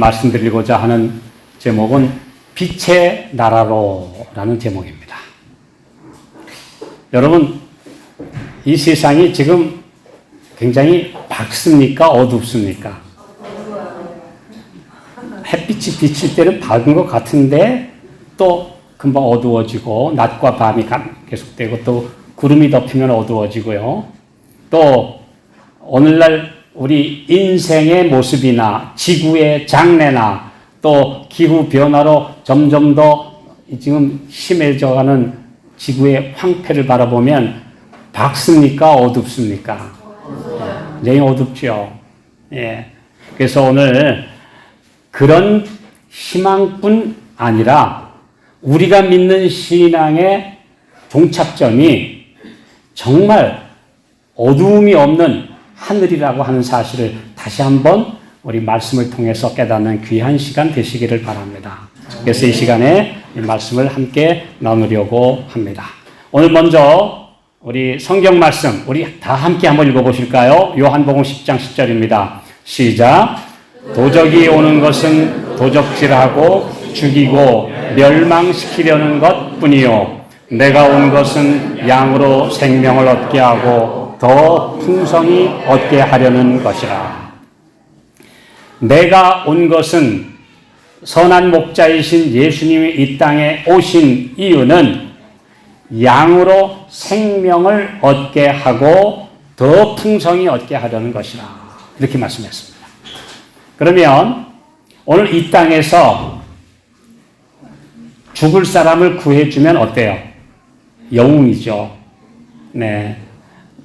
말씀드리고자 하는 제목은 빛의 나라로라는 제목입니다. 여러분, 이 세상이 지금 굉장히 밝습니까? 어둡습니까? 햇빛이 비칠 때는 밝은 것 같은데 또 금방 어두워지고 낮과 밤이 계속되고 또 구름이 덮이면 어두워지고요. 또 오늘날 우리 인생의 모습이나 지구의 장래나 또 기후 변화로 점점 더 지금 심해져가는 지구의 황폐를 바라보면 밝습니까? 어둡습니까? 굉장히 어둡죠. 예. 그래서 오늘 그런 희망뿐 아니라 우리가 믿는 신앙의 종착점이 정말 어두움이 없는 하늘이라고 하는 사실을 다시 한번 우리 말씀을 통해서 깨닫는 귀한 시간 되시기를 바랍니다. 그래서 이 시간에 이 말씀을 함께 나누려고 합니다. 오늘 먼저 우리 성경 말씀 우리 다 함께 한번 읽어보실까요? 요한복음 10장 10절입니다. 시작. 도적이 오는 것은 도적질하고 죽이고 멸망시키려는 것뿐이요 내가 온 것은 양으로 생명을 얻게 하고 더 풍성히 얻게 하려는 것이라. 내가 온 것은 선한 목자이신 예수님이 이 땅에 오신 이유는 양으로 생명을 얻게 하고 더 풍성히 얻게 하려는 것이라. 이렇게 말씀했습니다. 그러면 오늘 이 땅에서 죽을 사람을 구해주면 어때요? 영웅이죠. 네.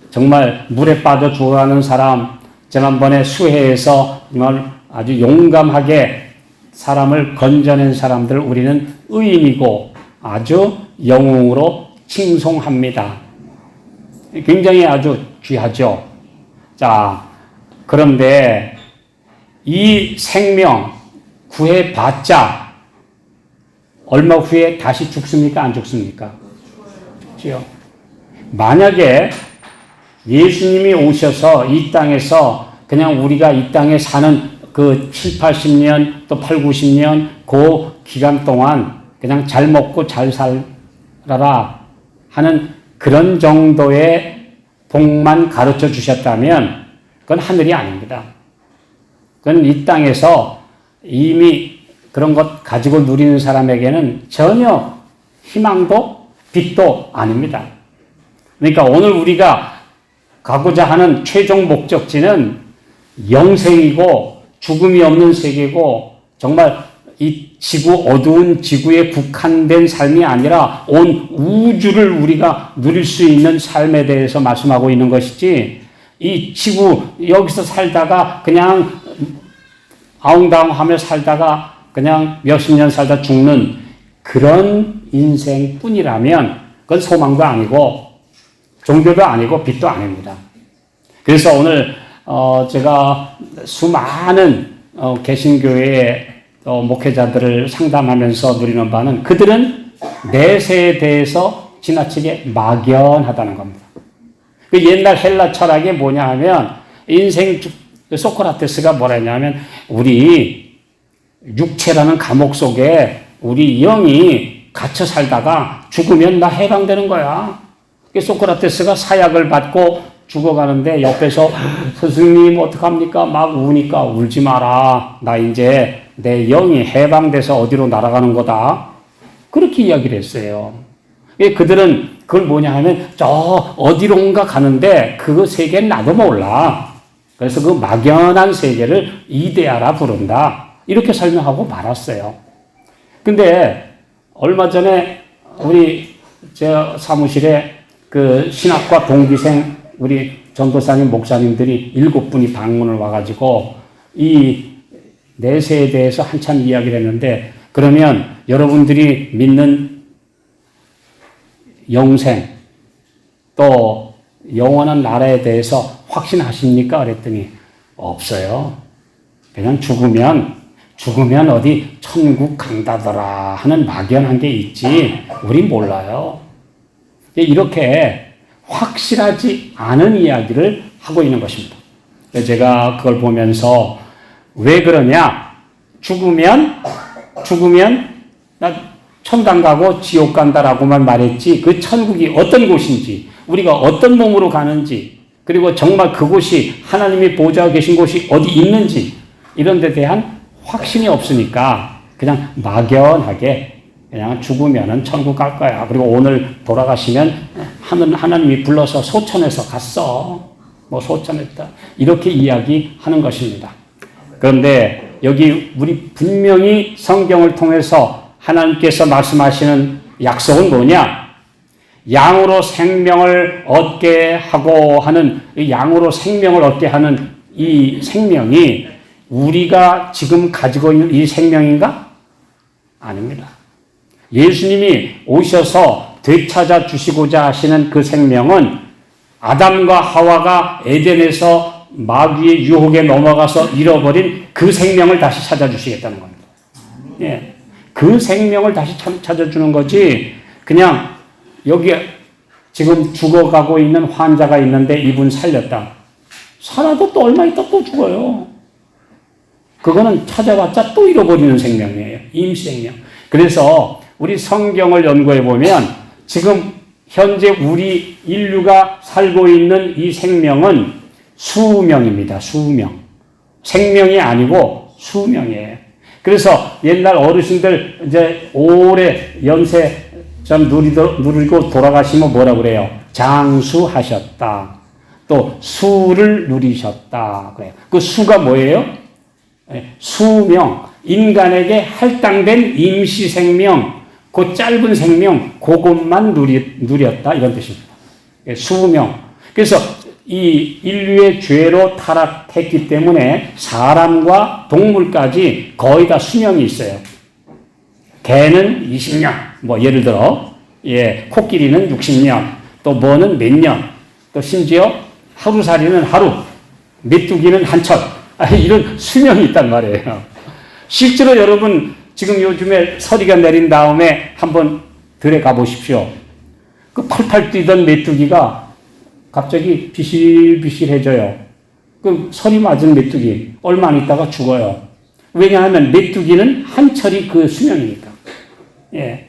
정말 물에 빠져 죽어가는 사람, 지난번에 수해에서 정말 아주 용감하게 사람을 건져낸 사람들 우리는 의인이고 아주 영웅으로 칭송합니다. 굉장히 아주 귀하죠. 자, 그런데 이 생명 구해봤자 얼마 후에 다시 죽습니까? 안 죽습니까? 죽지요. 만약에 예수님이 오셔서 이 땅에서 그냥 우리가 이 땅에 사는 그 7, 80년 또 8, 90년 그 기간 동안 그냥 잘 먹고 잘 살아라 하는 그런 정도의 복만 가르쳐 주셨다면 그건 하늘이 아닙니다. 그건 이 땅에서 이미 그런 것 가지고 누리는 사람에게는 전혀 희망도 빛도 아닙니다. 그러니까 오늘 우리가 가고자 하는 최종 목적지는 영생이고 죽음이 없는 세계고 정말 이 지구 어두운 지구에 국한된 삶이 아니라 온 우주를 우리가 누릴 수 있는 삶에 대해서 말씀하고 있는 것이지 이 지구 여기서 살다가 그냥 아웅다웅하며 살다가 그냥 몇십 년 살다 죽는 그런 인생뿐이라면 그건 소망도 아니고 종교도 아니고 빛도 아닙니다. 그래서 오늘 제가 수많은 개신교회의 목회자들을 상담하면서 누리는 바는 그들은 내세에 대해서 지나치게 막연하다는 겁니다. 그 옛날 헬라 철학이 뭐냐 하면 인생 소크라테스가 뭐라 했냐면 우리 육체라는 감옥 속에 우리 영이 갇혀 살다가 죽으면 나 해방되는 거야. 소크라테스가 사약을 받고 죽어가는데 옆에서 스승님 어떡합니까? 막 우니까 울지 마라. 나 이제 내 영이 해방돼서 어디로 날아가는 거다. 그렇게 이야기를 했어요. 그들은 그걸 뭐냐 하면 저 어디론가 가는데 그 세계는 나도 몰라. 그래서 그 막연한 세계를 이데아라 부른다. 이렇게 설명하고 말았어요. 근데 얼마 전에 우리 제 사무실에 그 신학과 동기생 우리 전도사님 목사님들이 7분이 방문을 와가지고 이 내세에 대해서 한참 이야기를 했는데 그러면 여러분들이 믿는 영생 또 영원한 나라에 대해서 확신하십니까? 그랬더니 없어요. 그냥 죽으면 어디 천국 간다더라 하는 막연한 게 있지 우리 몰라요. 이렇게 확실하지 않은 이야기를 하고 있는 것입니다. 제가 그걸 보면서 왜 그러냐? 죽으면 나 천당 가고 지옥 간다라고만 말했지 그 천국이 어떤 곳인지 우리가 어떤 몸으로 가는지 그리고 정말 그곳이 하나님이 보좌하고 계신 곳이 어디 있는지 이런 데 대한 확신이 없으니까 그냥 막연하게 그냥 죽으면은 천국 갈 거야. 그리고 오늘 돌아가시면 하나님이 불러서 소천해서 갔어. 뭐 소천했다. 이렇게 이야기하는 것입니다. 그런데 여기 우리 분명히 성경을 통해서 하나님께서 말씀하시는 약속은 뭐냐? 양으로 생명을 얻게 하고 하는 이 양으로 생명을 얻게 하는 이 생명이 우리가 지금 가지고 있는 이 생명인가? 아닙니다. 예수님이 오셔서 되찾아 주시고자 하시는 그 생명은 아담과 하와가 에덴에서 마귀의 유혹에 넘어가서 잃어버린 그 생명을 다시 찾아주시겠다는 겁니다. 예. 그 생명을 다시 찾아주는 거지 그냥 여기 지금 죽어가고 있는 환자가 있는데 이분 살렸다. 살아도 또 얼마 있다 또 죽어요. 그거는 찾아봤자 또 잃어버리는 생명이에요. 임시생명. 그래서 우리 성경을 연구해 보면 지금 현재 우리 인류가 살고 있는 이 생명은 수명입니다. 수명. 생명이 아니고 수명이에요. 그래서 옛날 어르신들 이제 오래 연세 좀 누리고 돌아가시면 뭐라 그래요? 장수하셨다. 또 수를 누리셨다. 그래요. 그 수가 뭐예요? 수명. 인간에게 할당된 임시 생명, 그 짧은 생명, 그것만 누렸다. 이런 뜻입니다. 수명. 그래서 이 인류의 죄로 타락했기 때문에 사람과 동물까지 거의 다 수명이 있어요. 개는 20년, 뭐 예를 들어, 코끼리는 60년, 또 뭐는 몇 년, 또 심지어 하루살이는 하루, 메뚜기는 한철, 이런 수명이 있단 말이에요. 실제로 여러분 지금 요즘에 서리가 내린 다음에 한번 들에 가보십시오. 그 팔팔 뛰던 메뚜기가 갑자기 비실비실해져요. 그 서리 맞은 메뚜기 얼마 안 있다가 죽어요. 왜냐하면 메뚜기는 한철이 그 수명이니까. 예,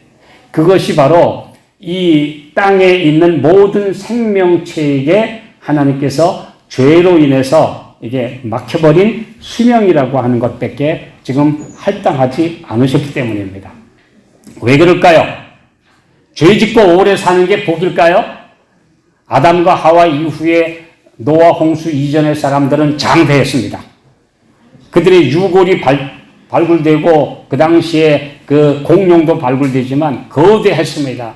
그것이 바로 이 땅에 있는 모든 생명체에게 하나님께서 죄로 인해서 이게 막혀버린 수명이라고 하는 것밖에 지금 할당하지 않으셨기 때문입니다. 왜 그럴까요? 죄 짓고 오래 사는 게 복일까요? 아담과 하와 이후에 노아 홍수 이전의 사람들은 장대했습니다. 그들의 유골이 발굴되고 그 당시에 그 공룡도 발굴되지만 거대했습니다.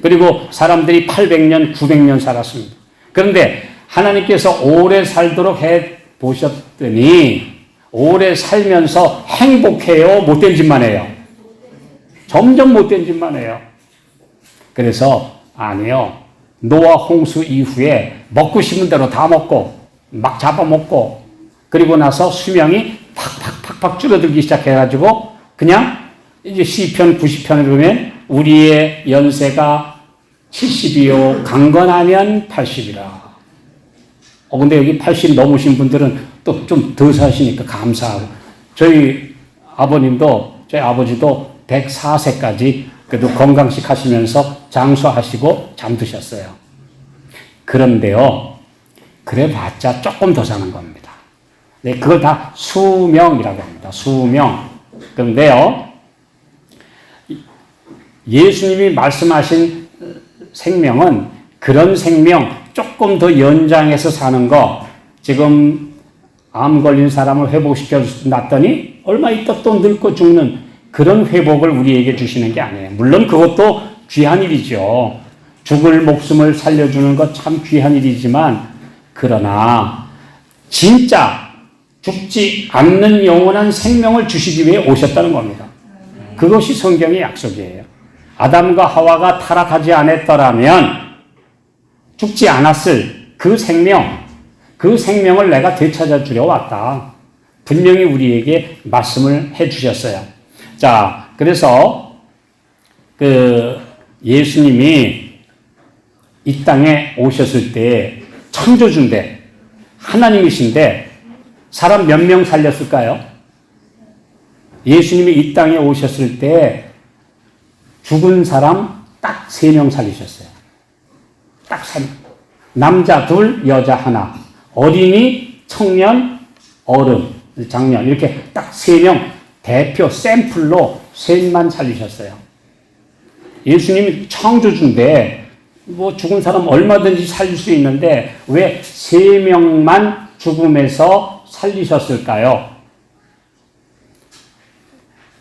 그리고 사람들이 800년, 900년 살았습니다. 그런데 하나님께서 오래 살도록 해 보셨더니 오래 살면서 행복해요? 못된 짓만 해요? 점점 못된 짓만 해요. 그래서 아니요. 노아 홍수 이후에 먹고 싶은 대로 다 먹고 막 잡아먹고 그리고 나서 수명이 팍팍팍팍 줄어들기 시작해가지고 그냥 이제 시편 90편을 보면 우리의 연세가 70이요 강건하면 80이라. 근데 여기 80 넘으신 분들은 또 좀 더 사시니까 감사하고 저희 아버지도 104세까지 그래도 건강식 하시면서 장수하시고 잠드셨어요. 그런데요, 그래봤자 조금 더 사는 겁니다. 네, 그걸 다 수명이라고 합니다. 수명. 그런데요, 예수님이 말씀하신 생명은 그런 생명, 조금 더 연장해서 사는 거, 지금 암 걸린 사람을 회복시켜 놨더니 얼마 있다 또 늙고 죽는 그런 회복을 우리에게 주시는 게 아니에요. 물론 그것도 귀한 일이죠. 죽을 목숨을 살려주는 것 참 귀한 일이지만 그러나 진짜 죽지 않는 영원한 생명을 주시기 위해 오셨다는 겁니다. 그것이 성경의 약속이에요. 아담과 하와가 타락하지 않았더라면 죽지 않았을 그 생명을 내가 되찾아 주려 왔다. 분명히 우리에게 말씀을 해 주셨어요. 자, 그래서 그 예수님이 이 땅에 오셨을 때 창조주인데 하나님이신데 사람 몇 명 살렸을까요? 예수님이 이 땅에 오셨을 때 죽은 사람 딱 3명 살리셨어요. 딱 3명. 남자 2, 여자 1. 어린이, 청년, 어른, 장년. 이렇게 딱 3명 대표 샘플로 셋만 살리셨어요. 예수님이 창조주인데 뭐 죽은 사람 얼마든지 살릴 수 있는데 왜 3명만 죽음에서 살리셨을까요?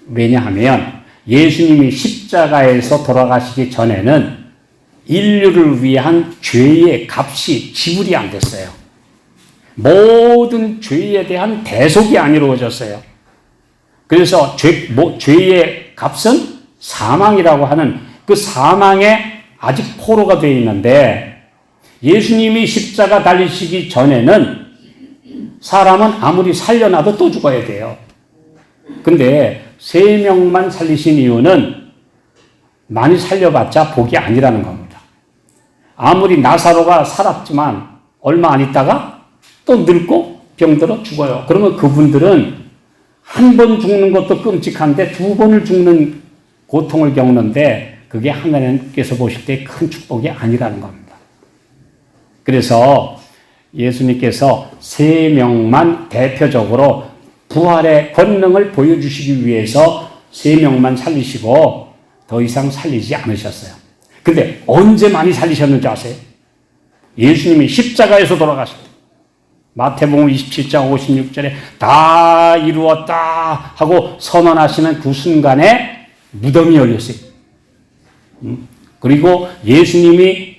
왜냐하면 예수님이 십자가에서 돌아가시기 전에는 인류를 위한 죄의 값이 지불이 안 됐어요. 모든 죄에 대한 대속이 안 이루어졌어요. 그래서 죄의 값은 사망이라고 하는 그 사망에 아직 포로가 되어 있는데 예수님이 십자가 달리시기 전에는 사람은 아무리 살려놔도 또 죽어야 돼요. 근데 3명만 살리신 이유는 많이 살려봤자 복이 아니라는 겁니다. 아무리 나사로가 살았지만 얼마 안 있다가 또 늙고 병들어 죽어요. 그러면 그분들은 한 번 죽는 것도 끔찍한데 2번을 죽는 고통을 겪는데 그게 하나님께서 보실 때 큰 축복이 아니라는 겁니다. 그래서 예수님께서 3명만 대표적으로 부활의 권능을 보여주시기 위해서 3명만 살리시고 더 이상 살리지 않으셨어요. 근데 언제 많이 살리셨는지 아세요? 예수님이 십자가에서 돌아가실 때 마태복음 27장 56절에 다 이루었다 하고 선언하시는 그 순간에 무덤이 열렸어요. 그리고 예수님이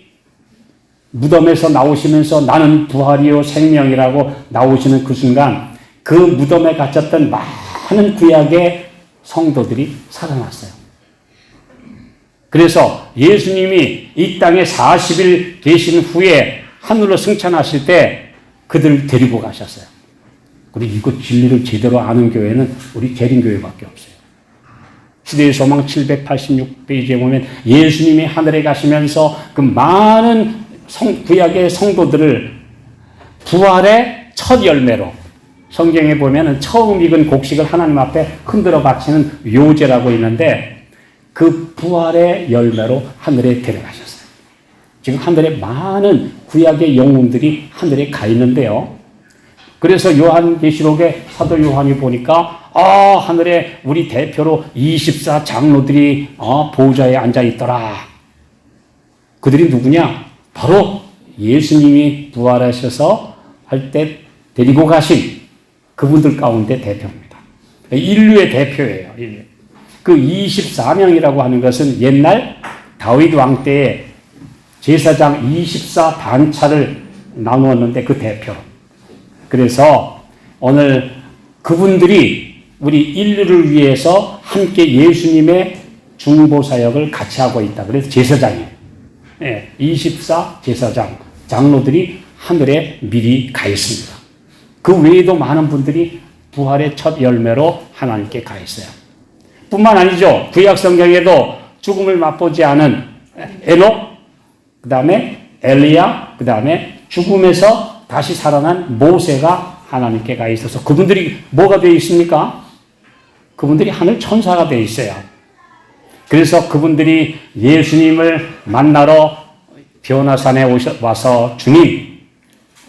무덤에서 나오시면서 나는 부활이요 생명이라고 나오시는 그 순간 그 무덤에 갇혔던 많은 구약의 성도들이 살아났어요. 그래서 예수님이 이 땅에 40일 계신 후에 하늘로 승천하실 때 그들을 데리고 가셨어요. 그리고 이거 진리를 제대로 아는 교회는 우리 계린교회밖에 없어요. 시대의 소망 786페이지에 보면 예수님이 하늘에 가시면서 그 많은 구약의 성도들을 부활의 첫 열매로 성경에 보면 처음 익은 곡식을 하나님 앞에 흔들어 바치는 요제라고 있는데 그 부활의 열매로 하늘에 데려가셨어요. 지금 하늘에 많은 구약의 영웅들이 하늘에 가 있는데요. 그래서 요한계시록에 사도 요한이 보니까 하늘에 우리 대표로 24 장로들이 보좌에 앉아 있더라. 그들이 누구냐? 바로 예수님이 부활하셔서 할 때 데리고 가신 그분들 가운데 대표입니다. 인류의 대표예요. 그 24명이라고 하는 것은 옛날 다윗 왕 때에 제사장 24 반차를 나누었는데 그 대표. 그래서 오늘 그분들이 우리 인류를 위해서 함께 예수님의 중보사역을 같이 하고 있다. 그래서 제사장이에요. 24 제사장, 장로들이 하늘에 미리 가 있습니다. 그 외에도 많은 분들이 부활의 첫 열매로 하나님께 가 있어요. 뿐만 아니죠. 구약 성경에도 죽음을 맛보지 않은 에녹, 그 다음에 엘리야, 그 다음에 죽음에서 다시 살아난 모세가 하나님께 가 있어서 그분들이 뭐가 되어 있습니까? 그분들이 하늘 천사가 되어 있어요. 그래서 그분들이 예수님을 만나러 변화산에 와서 주님,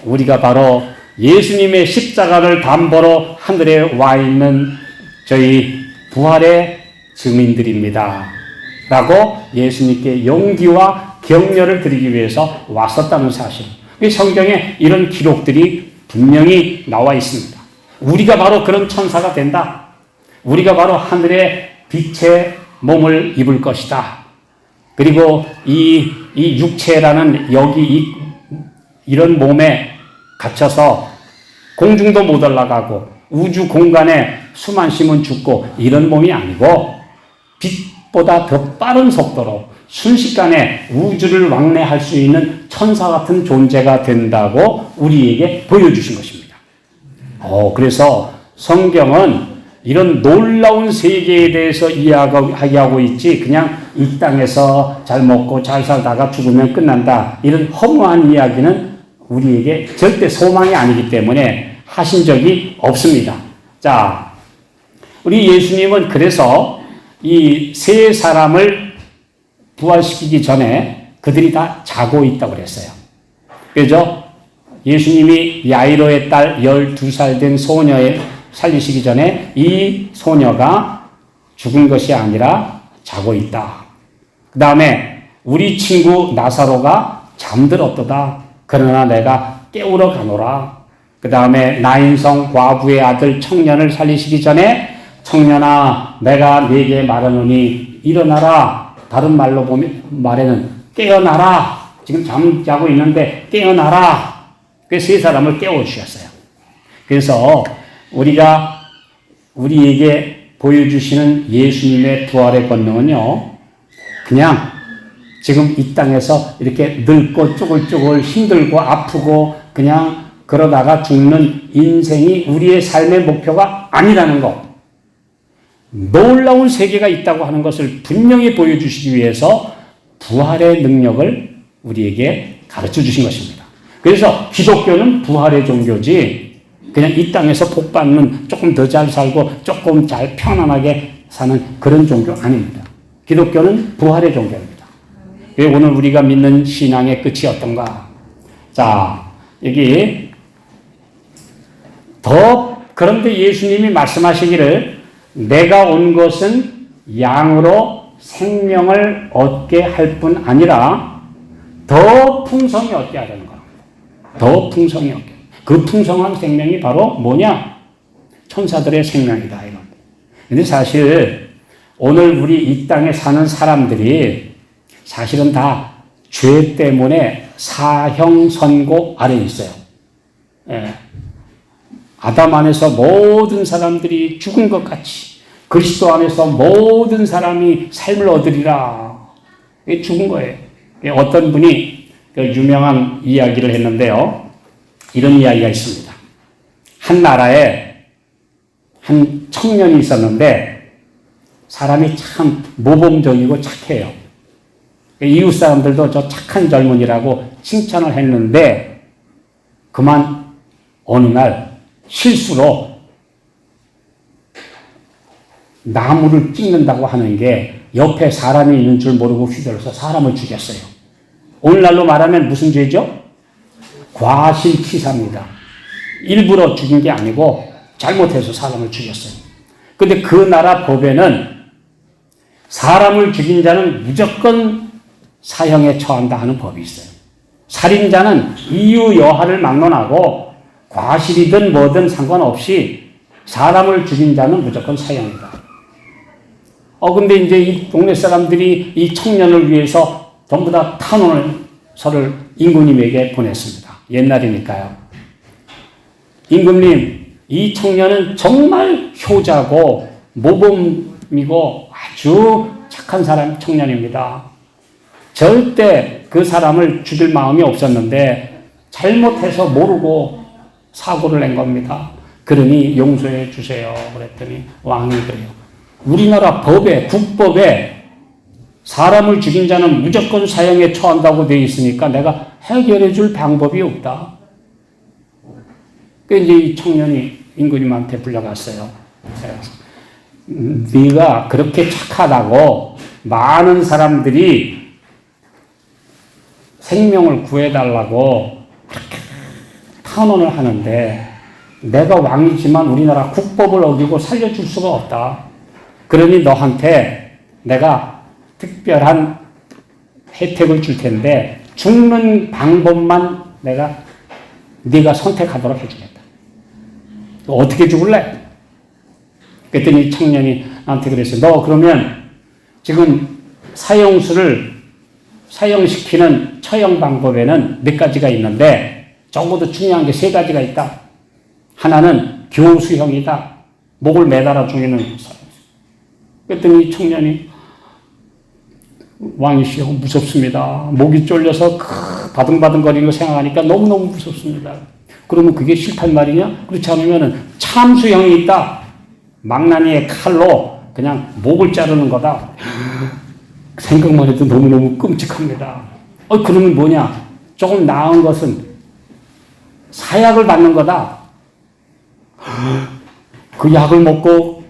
우리가 바로 예수님의 십자가를 담보로 하늘에 와 있는 저희 부활의 증인들입니다. 라고 예수님께 용기와 격려를 드리기 위해서 왔었다는 사실. 성경에 이런 기록들이 분명히 나와 있습니다. 우리가 바로 그런 천사가 된다. 우리가 바로 하늘의 빛의 몸을 입을 것이다. 그리고 이 육체라는 이런 몸에 갇혀서 공중도 못 올라가고 우주 공간에 수만 쉬면 죽고 이런 몸이 아니고 빛보다 더 빠른 속도로 순식간에 우주를 왕래할 수 있는 천사 같은 존재가 된다고 우리에게 보여주신 것입니다. 그래서 성경은 이런 놀라운 세계에 대해서 이야기하고 있지 그냥 이 땅에서 잘 먹고 잘 살다가 죽으면 끝난다 이런 허무한 이야기는 우리에게 절대 소망이 아니기 때문에 하신 적이 없습니다. 자, 우리 예수님은 그래서 이 세 사람을 부활시키기 전에 그들이 다 자고 있다고 그랬어요. 그죠? 예수님이 야이로의 딸 12살 된 소녀에 살리시기 전에 이 소녀가 죽은 것이 아니라 자고 있다. 그 다음에 우리 친구 나사로가 잠들었도다. 그러나 내가 깨우러 가노라. 그 다음에 나인성 과부의 아들 청년을 살리시기 전에 청년아 내가 네게 말하노니 일어나라. 다른 말로 보면 말에는 깨어나라. 지금 잠자고 있는데 깨어나라. 그래서 세 사람을 깨워주셨어요. 그래서 우리에게 보여주시는 예수님의 부활의 권능은요, 그냥 지금 이 땅에서 이렇게 늙고 쪼글쪼글 힘들고 아프고 그냥 그러다가 죽는 인생이 우리의 삶의 목표가 아니라는 것. 놀라운 세계가 있다고 하는 것을 분명히 보여주시기 위해서 부활의 능력을 우리에게 가르쳐 주신 것입니다. 그래서 기독교는 부활의 종교지 그냥 이 땅에서 복 받는 조금 더 잘 살고 조금 잘 편안하게 사는 그런 종교 아닙니다. 기독교는 부활의 종교입니다. 오늘 우리가 믿는 신앙의 끝이 어떤가? 자, 여기 그런데 예수님이 말씀하시기를 내가 온 것은 양으로 생명을 얻게 할 뿐 아니라 더 풍성히 얻게 하려는 거예요. 더 풍성히 얻게. 그 풍성한 생명이 바로 뭐냐? 천사들의 생명이다. 근데 사실 오늘 우리 이 땅에 사는 사람들이 사실은 다 죄 때문에 사형 선고 아래에 있어요. 예. 아담 안에서 모든 사람들이 죽은 것 같이 그리스도 안에서 모든 사람이 삶을 얻으리라. 이게 죽은 거예요. 어떤 분이 유명한 이야기를 했는데요. 이런 이야기가 있습니다. 한 나라에 한 청년이 있었는데 사람이 참 모범적이고 착해요. 이웃 사람들도 저 착한 젊은이라고 칭찬을 했는데 그만 어느 날 실수로 나무를 찍는다고 하는 게 옆에 사람이 있는 줄 모르고 휘둘러서 사람을 죽였어요. 오늘날로 말하면 무슨 죄죠? 과실치사입니다. 일부러 죽인 게 아니고 잘못해서 사람을 죽였어요. 근데 그 나라 법에는 사람을 죽인 자는 무조건 사형에 처한다 하는 법이 있어요. 살인자는 이유 여하를 막론하고 과실이든 뭐든 상관없이 사람을 죽인 자는 무조건 사형이다. 근데 이제 이 동네 사람들이 이 청년을 위해서 전부 다 탄원서를 임금님에게 보냈습니다. 옛날이니까요. 임금님, 이 청년은 정말 효자고 모범이고 아주 착한 청년입니다. 절대 그 사람을 죽일 마음이 없었는데 잘못해서 모르고 사고를 낸 겁니다. 그러니 용서해 주세요. 그랬더니 왕이 그래요. 우리나라 법에, 국법에 사람을 죽인 자는 무조건 사형에 처한다고 되어 있으니까 내가 해결해 줄 방법이 없다. 이제 이 청년이 임금님한테 불려갔어요. 네가 그렇게 착하다고 많은 사람들이 생명을 구해달라고 탄원을 하는데 내가 왕이지만 우리나라 국법을 어기고 살려줄 수가 없다. 그러니 너한테 내가 특별한 혜택을 줄 텐데 죽는 방법만 네가 선택하도록 해주겠다. 어떻게 죽을래? 그랬더니 청년이 나한테 그랬어요. 너 그러면 지금 사형시키는 처형 방법에는 몇 가지가 있는데 적어도 중요한 게 3가지가 있다. 하나는 교수형이다. 목을 매달아 죽이는 사람. 그랬더니 청년이 왕이시여 무섭습니다. 목이 쫄려서 바둥바둥거리는 거 생각하니까 너무너무 무섭습니다. 그러면 그게 싫단 말이냐? 그렇지 않으면 참수형이 있다. 망나니의 칼로 그냥 목을 자르는 거다. 생각만 해도 너무너무 끔찍합니다. 그러면 뭐냐? 조금 나은 것은 사약을 받는 거다. 그 약을 먹고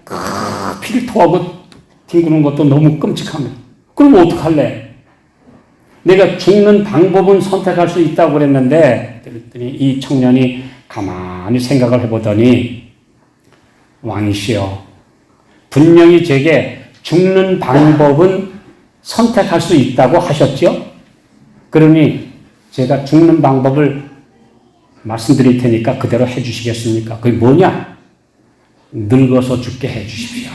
피를 토하고 뒹구는 것도 너무 끔찍합니다. 그럼 어떡할래? 내가 죽는 방법은 선택할 수 있다고 그랬는데 그랬더니 이 청년이 가만히 생각을 해보더니 왕이시여, 분명히 제게 죽는 방법은 선택할 수 있다고 하셨죠? 그러니 제가 죽는 방법을 말씀드릴 테니까 그대로 해주시겠습니까? 그게 뭐냐? 늙어서 죽게 해주십시오.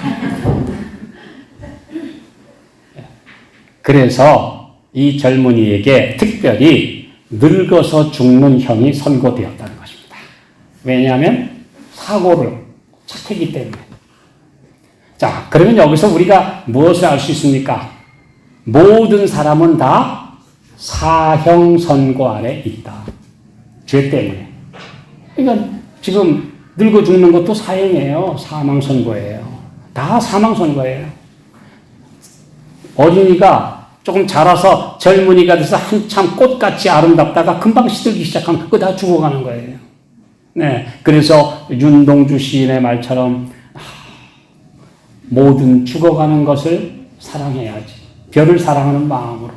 그래서 이 젊은이에게 특별히 늙어서 죽는 형이 선고되었다는 것입니다. 왜냐하면 사고를 착했기 때문에. 자, 그러면 여기서 우리가 무엇을 알 수 있습니까? 모든 사람은 다 사형 선고 아래 있다. 죄 때문에. 그러니까 지금 늙어 죽는 것도 사형이에요. 사망 선고예요. 다 사망 선고예요. 어린이가 조금 자라서 젊은이가 돼서 한참 꽃같이 아름답다가 금방 시들기 시작하면 그거 다 죽어가는 거예요. 네. 그래서 윤동주 시인의 말처럼 모든 죽어가는 것을 사랑해야지. 별을 사랑하는 마음으로.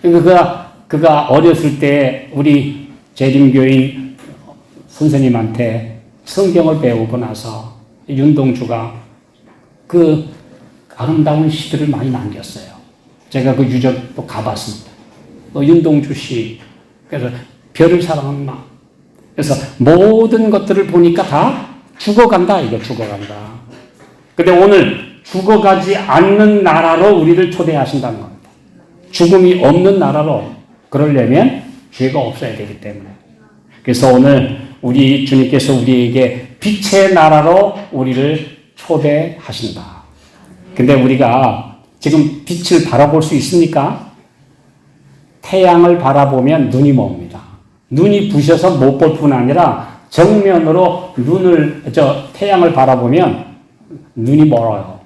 그러니까 그가 어렸을 때 우리 재림교인 선생님한테 성경을 배우고 나서 윤동주가 그 아름다운 시들을 많이 남겼어요. 제가 그 유적도 가봤습니다. 윤동주 시. 그래서 별을 사랑하는 마음. 그래서 모든 것들을 보니까 다 죽어간다. 이거 죽어간다. 근데 오늘 죽어가지 않는 나라로 우리를 초대하신다는 겁니다. 죽음이 없는 나라로. 그러려면 죄가 없어야 되기 때문에. 그래서 오늘 우리 주님께서 우리에게 빛의 나라로 우리를 초대하신다. 근데 우리가 지금 빛을 바라볼 수 있습니까? 태양을 바라보면 눈이 멉니다. 눈이 부셔서 못 볼 뿐 아니라 정면으로 태양을 바라보면 눈이 멀어요.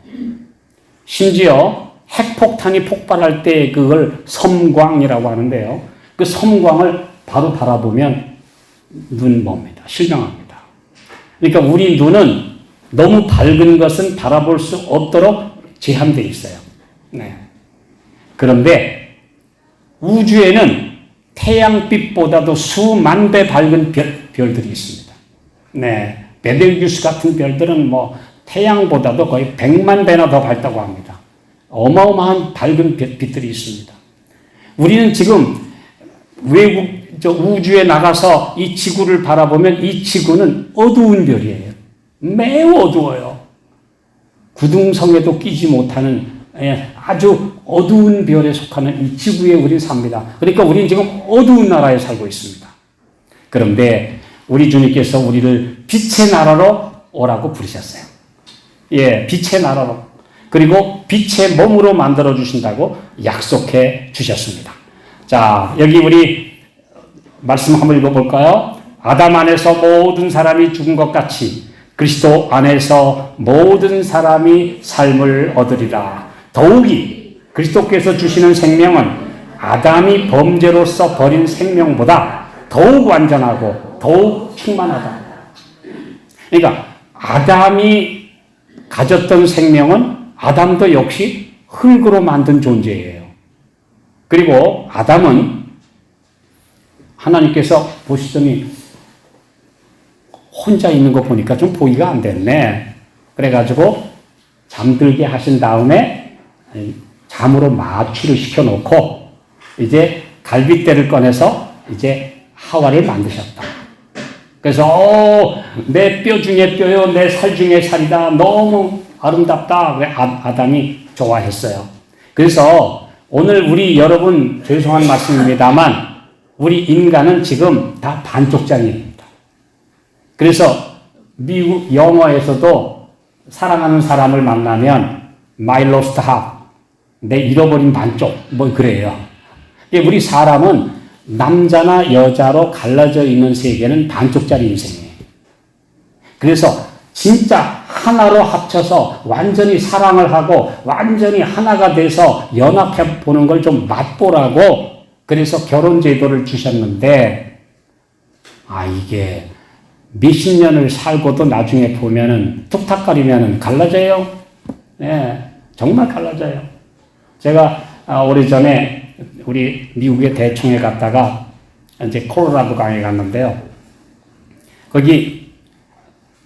심지어 핵폭탄이 폭발할 때 그걸 섬광이라고 하는데요. 그 섬광을 바로 바라보면 눈 멉니다. 실명합니다. 그러니까 우리 눈은 너무 밝은 것은 바라볼 수 없도록 제한되어 있어요. 네. 그런데 우주에는 태양빛보다도 수만 배 밝은 별들이 있습니다. 네. 베telgeuse 같은 별들은 태양보다도 거의 100만 배나 더 밝다고 합니다. 어마어마한 밝은 빛들이 있습니다. 우리는 지금 우주에 나가서 이 지구를 바라보면 이 지구는 어두운 별이에요. 매우 어두워요. 구둥성에도 끼지 못하는 아주 어두운 별에 속하는 이 지구에 우리는 삽니다. 그러니까 우리는 지금 어두운 나라에 살고 있습니다. 그런데 우리 주님께서 우리를 빛의 나라로 오라고 부르셨어요. 예, 빛의 나라로. 그리고 빛의 몸으로 만들어 주신다고 약속해 주셨습니다. 자, 여기 우리 말씀 한번 읽어볼까요? 아담 안에서 모든 사람이 죽은 것 같이 그리스도 안에서 모든 사람이 삶을 얻으리라. 더욱이 그리스도께서 주시는 생명은 아담이 범죄로서 버린 생명보다 더욱 완전하고 더욱 충만하다. 그러니까 아담이 가졌던 생명은 아담도 역시 흙으로 만든 존재예요. 그리고 아담은 하나님께서 보시더니 혼자 있는 거 보니까 좀 보기가 안 됐네. 그래가지고 잠들게 하신 다음에 잠으로 마취를 시켜놓고 이제 갈빗대를 꺼내서 이제 하와를 만드셨다. 그래서 내 뼈 중에 뼈요, 내 살 중에 살이다. 너무 아름답다. 그래 아담이 좋아했어요. 그래서 오늘 우리 여러분 죄송한 말씀입니다만 우리 인간은 지금 다 반쪽짜리입니다. 그래서 미국 영어에서도 사랑하는 사람을 만나면 my lost half, 내 잃어버린 반쪽, 그래요. 우리 사람은 남자나 여자로 갈라져 있는 세계는 반쪽짜리 인생이에요. 그래서 진짜 하나로 합쳐서 완전히 사랑을 하고 완전히 하나가 돼서 연합해 보는 걸 좀 맛보라고 그래서 결혼 제도를 주셨는데 이게 몇십 년을 살고도 나중에 보면은 툭탁거리면은 갈라져요. 네, 정말 갈라져요. 제가 오래전에 우리 미국의 대청에 갔다가 이제 콜로라도 강에 갔는데요. 거기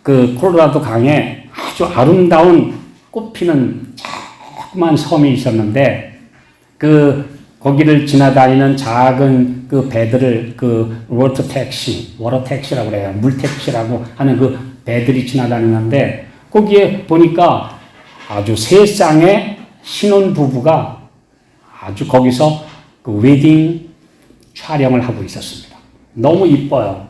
그 콜로라도 강에 아주 아름다운 꽃피는 조그만 섬이 있었는데 거기를 지나다니는 작은 그 배들을 워터 택시라고 그래요. 물 택시라고 하는 그 배들이 지나다니는데 거기에 보니까 아주 세 쌍의 신혼 부부가 아주 거기서 그 웨딩 촬영을 하고 있었습니다. 너무 이뻐요.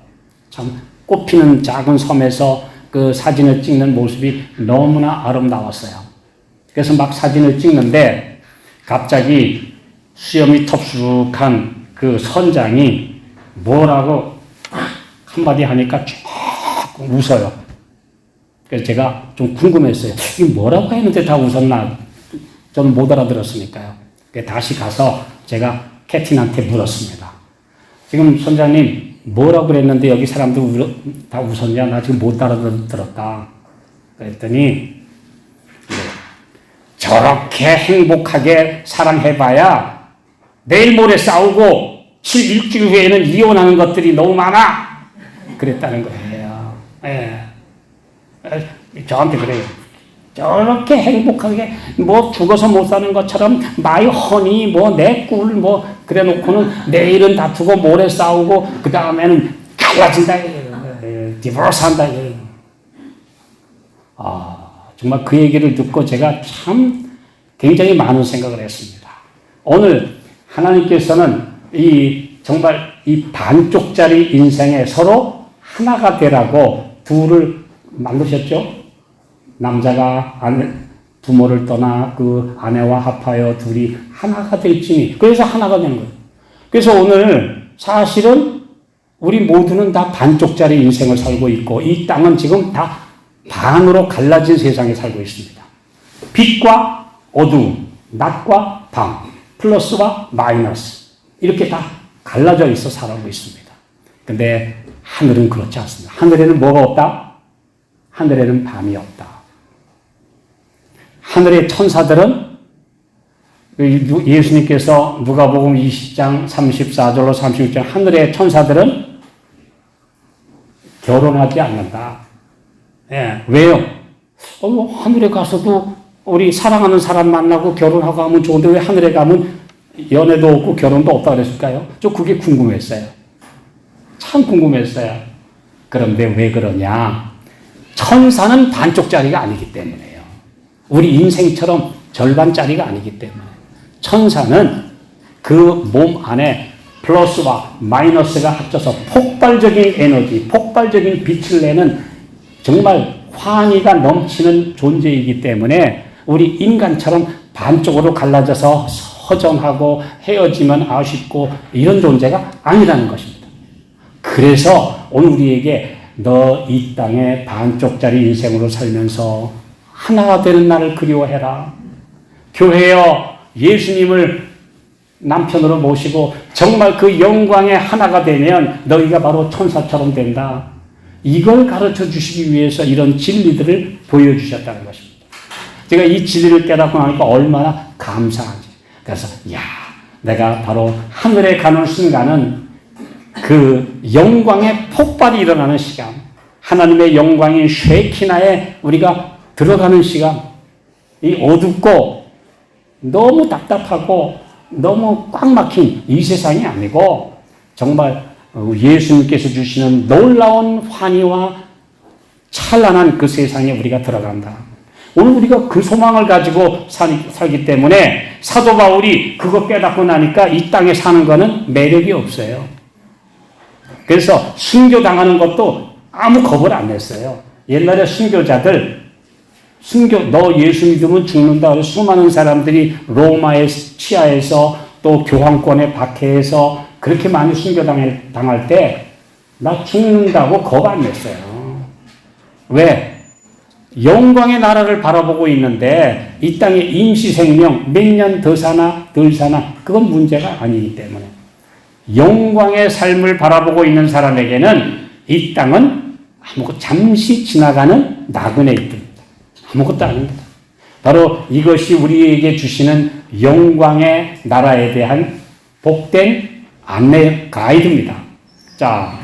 참 꽃피는 작은 섬에서 그 사진을 찍는 모습이 너무나 아름다웠어요. 그래서 막 사진을 찍는데 갑자기 수염이 텁수룩한 그 선장이 뭐라고 한마디 하니까 쭉 웃어요. 그래서 제가 좀 궁금했어요. 이게 뭐라고 했는데 다 웃었나? 저는 못 알아들었으니까요. 다시 가서 제가 캐틴한테 물었습니다. 지금 선장님 뭐라고 그랬는데 여기 사람들 다 웃었냐? 나 지금 못 알아들었다. 그랬더니 저렇게 행복하게 사랑해봐야 내일 모레 싸우고 일주일 후에는 이혼하는 것들이 너무 많아. 그랬다는 거예요. 예. 저한테 그래요. 저렇게 행복하게 뭐 죽어서 못 사는 것처럼 마이 허니 뭐 내 꿀 뭐 그래 놓고는 내일은 다투고 모레 싸우고 그 다음에는 갈라진다. 디보스 한다. 정말 그 얘기를 듣고 제가 참 굉장히 많은 생각을 했습니다. 오늘 하나님께서는 정말 이 반쪽짜리 인생에 서로 하나가 되라고 둘을 만드셨죠? 남자가 부모를 떠나 그 아내와 합하여 둘이 하나가 될지니. 그래서 하나가 된 거예요. 그래서 오늘 사실은 우리 모두는 다 반쪽짜리 인생을 살고 있고 이 땅은 지금 다 반으로 갈라진 세상에 살고 있습니다. 빛과 어두움, 낮과 밤, 플러스와 마이너스 이렇게 다 갈라져 있어 살아가고 있습니다. 근데 하늘은 그렇지 않습니다. 하늘에는 뭐가 없다? 하늘에는 밤이 없다. 하늘의 천사들은 예수님께서 누가복음 20장 34절로 36장 하늘의 천사들은 결혼하지 않는다. 예, 왜요? 하늘에 가서도 우리 사랑하는 사람 만나고 결혼하고 하면 좋은데 왜 하늘에 가면 연애도 없고 결혼도 없다 그랬을까요? 저 그게 궁금했어요. 참 궁금했어요. 그런데 왜 그러냐? 천사는 반쪽짜리가 아니기 때문에요. 우리 인생처럼 절반짜리가 아니기 때문에. 천사는 그 몸 안에 플러스와 마이너스가 합쳐서 폭발적인 에너지, 폭발적인 빛을 내는 정말 환희가 넘치는 존재이기 때문에 우리 인간처럼 반쪽으로 갈라져서 허전하고 헤어지면 아쉽고 이런 존재가 아니라는 것입니다. 그래서 오늘 우리에게 너 이 땅에 반쪽짜리 인생으로 살면서 하나가 되는 날을 그리워해라. 교회여 예수님을 남편으로 모시고 정말 그 영광의 하나가 되면 너희가 바로 천사처럼 된다. 이걸 가르쳐 주시기 위해서 이런 진리들을 보여주셨다는 것입니다. 제가 이 진리를 깨닫고 나니까 얼마나 감사한지. 그래서 내가 바로 하늘에 가는 순간은 그 영광의 폭발이 일어나는 시간, 하나님의 영광인 쉐키나에 우리가 들어가는 시간, 이 어둡고 너무 답답하고 너무 꽉 막힌 이 세상이 아니고 정말 예수님께서 주시는 놀라운 환희와 찬란한 그 세상에 우리가 들어간다. 오늘 우리가 그 소망을 가지고 살기 때문에 사도 바울이 그거 깨닫고 나니까 이 땅에 사는 거는 매력이 없어요. 그래서 순교당하는 것도 아무 겁을 안 냈어요. 옛날에 순교자들 너 예수 믿으면 죽는다. 그래서 수많은 사람들이 로마의 치하에서 또 교황권의 박해에서 그렇게 많이 순교당할 때 나 죽는다고 겁 안 냈어요. 왜? 영광의 나라를 바라보고 있는데 이 땅의 임시생명 몇 년 더 사나 덜 사나 그건 문제가 아니기 때문에 영광의 삶을 바라보고 있는 사람에게는 이 땅은 잠시 지나가는 나그네 입니다. 아무것도 아닙니다. 바로 이것이 우리에게 주시는 영광의 나라에 대한 복된 안내 가이드입니다. 자,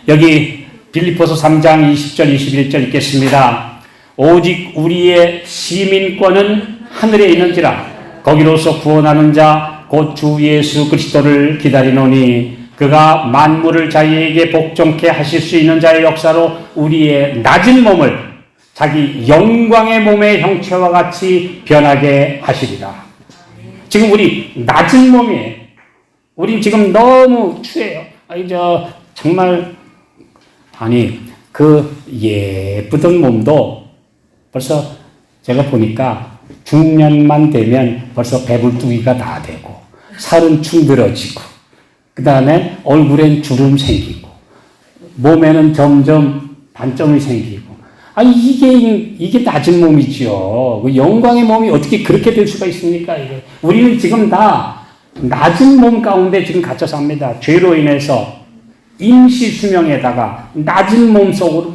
여기 빌립보서 3장 20절 21절 읽겠습니다. 오직 우리의 시민권은 하늘에 있는지라 거기로서 구원하는 자 곧 주 예수 그리스도를 기다리노니 그가 만물을 자기에게 복종케 하실 수 있는 자의 역사로 우리의 낮은 몸을 자기 영광의 몸의 형체와 같이 변하게 하시리라. 지금 우리 낮은 몸이에요. 우린 지금 너무 추해요. 정말 그 예쁘던 몸도 벌써 제가 보니까 중년만 되면 벌써 배불뚝이가 다 되고 살은 충들어지고 그 다음에 얼굴엔 주름 생기고 몸에는 점점 단점이 생기고 이게 낮은 몸이지요. 그 영광의 몸이 어떻게 그렇게 될 수가 있습니까? 우리는 지금 다 낮은 몸 가운데 지금 갇혀 삽니다. 죄로 인해서 임시 수명에다가 낮은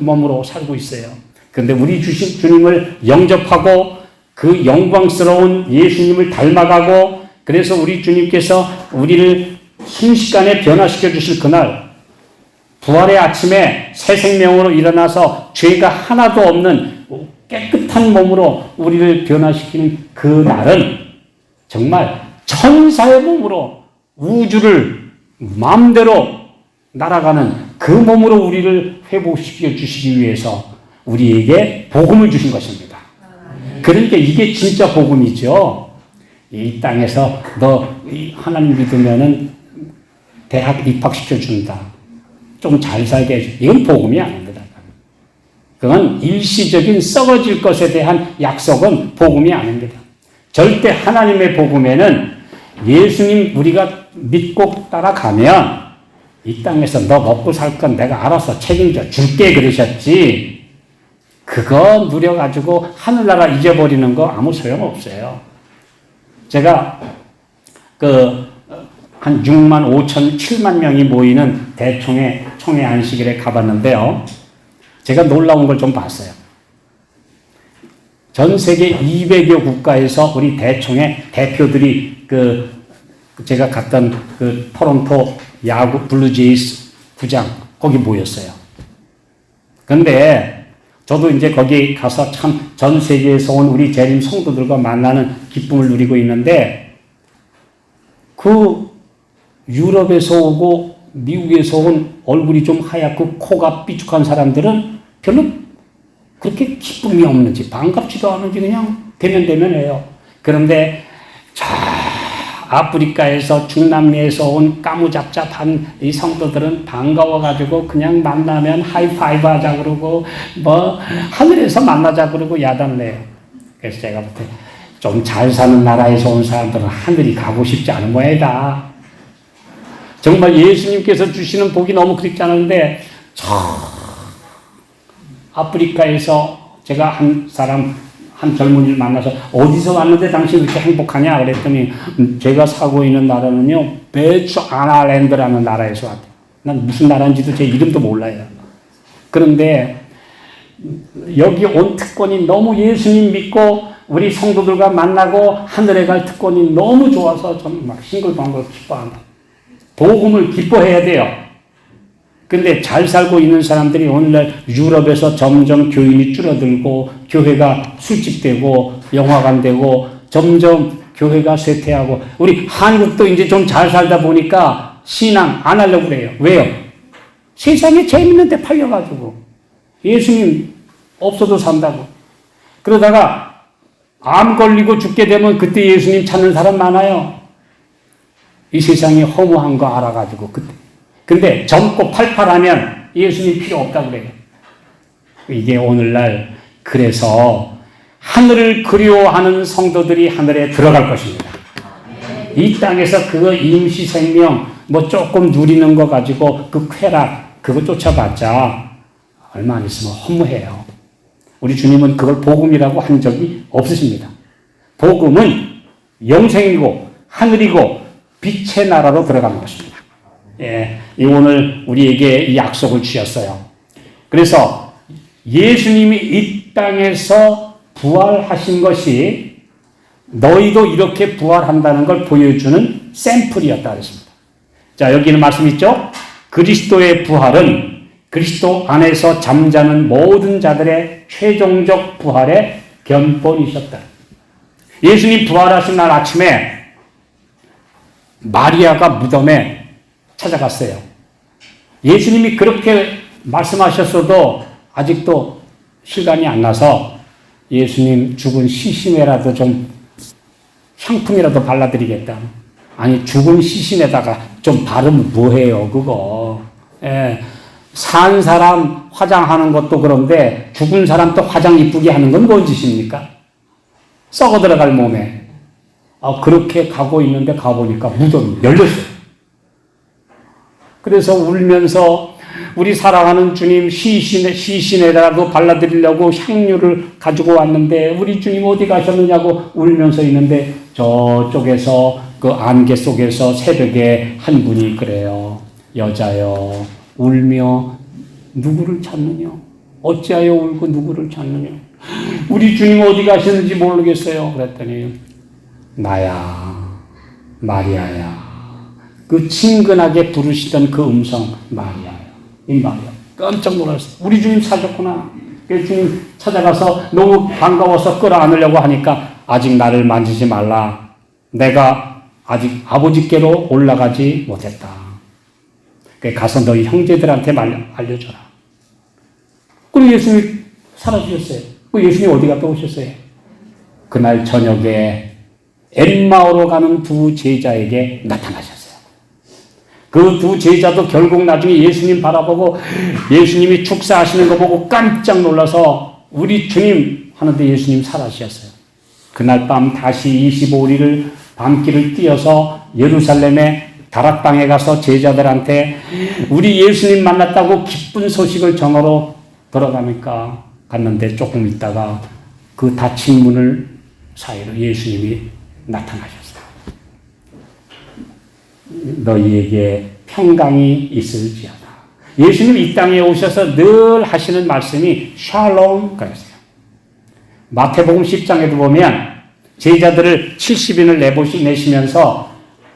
몸으로 살고 있어요. 그런데 우리 주신 주님을 영접하고 그 영광스러운 예수님을 닮아가고 그래서 우리 주님께서 우리를 순식간에 변화시켜 주실 그날 부활의 아침에 새 생명으로 일어나서 죄가 하나도 없는 깨끗한 몸으로 우리를 변화시키는 그 날은 정말 천사의 몸으로 우주를 마음대로 날아가는 그 몸으로 우리를 회복시켜 주시기 위해서 우리에게 복음을 주신 것입니다. 그러니까 이게 진짜 복음이죠. 이 땅에서 너 하나님 믿으면은 대학 입학시켜 준다. 좀 잘 살게 해줘. 이건 복음이 아닙니다. 그건 일시적인 썩어질 것에 대한 약속은 복음이 아닙니다. 절대 하나님의 복음에는 예수님 우리가 믿고 따라가면 이 땅에서 너 먹고 살 건 내가 알아서 책임져 줄게 그러셨지. 그거 누려가지고 하늘나라 잊어버리는 거 아무 소용없어요. 제가 한 6만 5천, 7만 명이 모이는 대총회 총회 안식일에 가봤는데요. 제가 놀라운 걸 좀 봤어요. 전 세계 200여 국가에서 우리 대총회 대표들이 제가 갔던 토론토 야구 블루제이스 구장 거기 모였어요. 근데 저도 이제 거기 가서 참 전 세계에서 온 우리 재림 성도들과 만나는 기쁨을 누리고 있는데 유럽에서 오고 미국에서 온 얼굴이 좀 하얗고 코가 삐죽한 사람들은 별로 그렇게 기쁨이 없는지 반갑지도 않은지 그냥 대면대면해요. 그런데 아프리카에서 중남미에서 온 까무잡잡한 이 성도들은 반가워가지고 그냥 만나면 하이파이브 하자 그러고 하늘에서 만나자 그러고 야단을 내요. 그래서 제가 볼 때 좀 잘 사는 나라에서 온 사람들은 하늘이 가고 싶지 않은 모양이다. 정말 예수님께서 주시는 복이 너무 그립지 않은데 아프리카에서 제가 한 젊은이를 만나서 어디서 왔는데 당신 그렇게 행복하냐 그랬더니 제가 사고 있는 나라는요 베츠아나랜드라는 나라에서 왔대요. 난 무슨 나라인지도 제 이름도 몰라요. 그런데 여기 온 특권이 너무 예수님 믿고 우리 성도들과 만나고 하늘에 갈 특권이 너무 좋아서 좀 막 싱글벙글 기뻐한다. 복음을 기뻐해야 돼요. 근데 잘 살고 있는 사람들이 오늘날 유럽에서 점점 교인이 줄어들고 교회가 술집되고 영화관 되고 점점 교회가 쇠퇴하고 우리 한국도 이제 좀 잘 살다 보니까 신앙 안 하려고 그래요. 왜요? 세상에 재밌는데 팔려가지고 예수님 없어도 산다고. 그러다가 암 걸리고 죽게 되면 그때 예수님 찾는 사람 많아요. 이 세상이 허무한 거 알아가지고 그때. 근데 젊고 팔팔하면 예수님 필요 없다고 그래요. 이게 오늘날 그래서 하늘을 그리워하는 성도들이 하늘에 들어갈 것입니다. 이 땅에서 그거 임시 생명 조금 누리는 거 가지고 그 쾌락 그거 쫓아봤자 얼마 안 있으면 허무해요. 우리 주님은 그걸 복음이라고 한 적이 없으십니다. 복음은 영생이고 하늘이고 빛의 나라로 들어가는 것입니다. 예, 오늘 우리에게 이 약속을 주셨어요. 그래서 예수님이 이 땅에서 부활하신 것이 너희도 이렇게 부활한다는 걸 보여주는 샘플이었다 그랬습니다. 자, 여기는 말씀 있죠? 그리스도의 부활은 그리스도 안에서 잠자는 모든 자들의 최종적 부활의 견본이셨다. 예수님 부활하신 날 아침에 마리아가 무덤에 찾아갔어요. 예수님이 그렇게 말씀하셨어도 아직도 실감이 안 나서 예수님 죽은 시신에라도 좀 향품이라도 발라드리겠다. 아니, 죽은 시신에다가 좀 바르면 뭐해요, 그거. 예. 산 사람 화장하는 것도 그런데 죽은 사람 또 화장 이쁘게 하는 건 뭔 짓입니까? 썩어 들어갈 몸에. 그렇게 가고 있는데 가보니까 무덤이 열렸어요. 그래서 울면서 우리 사랑하는 주님 시신에라도 발라드리려고 향유를 가지고 왔는데 우리 주님 어디 가셨느냐고 울면서 있는데 저쪽에서 그 안개 속에서 새벽에 한 분이 그래요. 여자여 울며 누구를 찾느냐? 어찌하여 울고 누구를 찾느냐? 우리 주님 어디 가셨는지 모르겠어요. 그랬더니 나야, 마리아야. 그 친근하게 부르시던 그 음성 마리아야. 이 마리아. 깜짝 놀랐어요. 우리 주님 찾았구나. 그래서 주님 찾아가서 너무 반가워서 끌어안으려고 하니까 아직 나를 만지지 말라. 내가 아직 아버지께로 올라가지 못했다. 가서 너희 형제들한테 알려줘라. 그리고 예수님이 사라지셨어요. 그 예수님이 어디 갔다 오셨어요? 그날 저녁에 엠마오로 가는 두 제자에게 나타나셨어요. 그 두 제자도 결국 나중에 예수님 바라보고 예수님이 축사하시는 거 보고 깜짝 놀라서 우리 주님 하는데 예수님 사라지셨어요. 그날 밤 다시 25리를 밤길을 뛰어서 예루살렘의 다락방에 가서 제자들한테 우리 예수님 만났다고 기쁜 소식을 전하러 돌아가니까 갔는데 조금 있다가 그 닫힌 문을 사이로 예수님이 나타나셨어요. 너희에게 평강이 있을지어다. 예수님이 이 땅에 오셔서 늘 하시는 말씀이 샬롬 그랬어요. 마태복음 10장에도 보면 제자들을 70인을 내시면서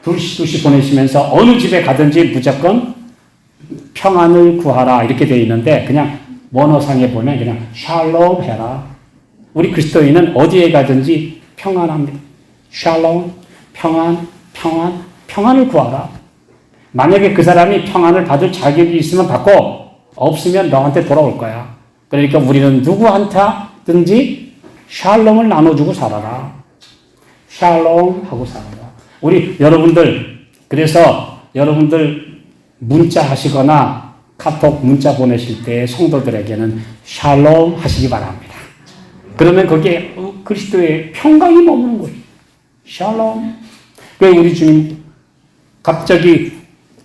둘씩 보내시면서 어느 집에 가든지 무조건 평안을 구하라 이렇게 되어 있는데 그냥 원어상에 보면 그냥 샬롬 해라. 우리 그리스도인은 어디에 가든지 평안합니다. 샬롬, 평안을 구하라. 만약에 그 사람이 평안을 받을 자격이 있으면 받고 없으면 너한테 돌아올 거야. 그러니까 우리는 누구한테든지 샬롬을 나눠주고 살아라. 샬롬 하고 살아라. 우리 그래서 여러분들 문자 하시거나 카톡 문자 보내실 때 성도들에게는 샬롬 하시기 바랍니다. 그러면 거기에 그리스도의 평강이 머무는 거예요. 샬롬. 그 우리 주님 갑자기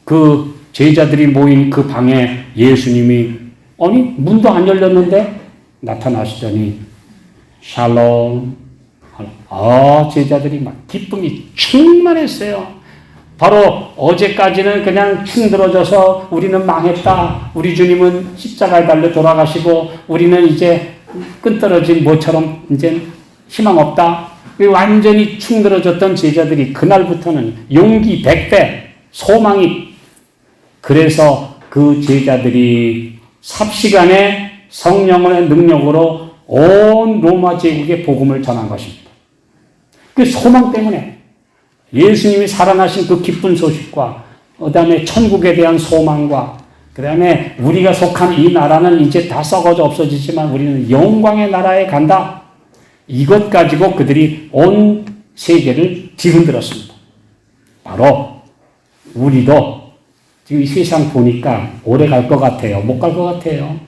그 제자들이 모인 그 방에 예수님이 문도 안 열렸는데 나타나시더니 샬롬. 제자들이 막 기쁨이 충만했어요. 바로 어제까지는 그냥 충들어져서 우리는 망했다. 우리 주님은 십자가에 달려 돌아가시고 우리는 이제 끈떨어진 모처럼 이제 희망 없다. 완전히 충들어졌던 제자들이 그날부터는 용기 100배, 소망이. 그래서 그 제자들이 삽시간에 성령의 능력으로 온 로마 제국에 복음을 전한 것입니다. 그 소망 때문에 예수님이 살아나신 그 기쁜 소식과 그 다음에 천국에 대한 소망과 그 다음에 우리가 속한 이 나라는 이제 다 썩어져 없어지지만 우리는 영광의 나라에 간다. 이것 가지고 그들이 온 세계를 뒤흔들었습니다. 바로 우리도 지금 이 세상 보니까 오래 갈 것 같아요. 못 갈 것 같아요.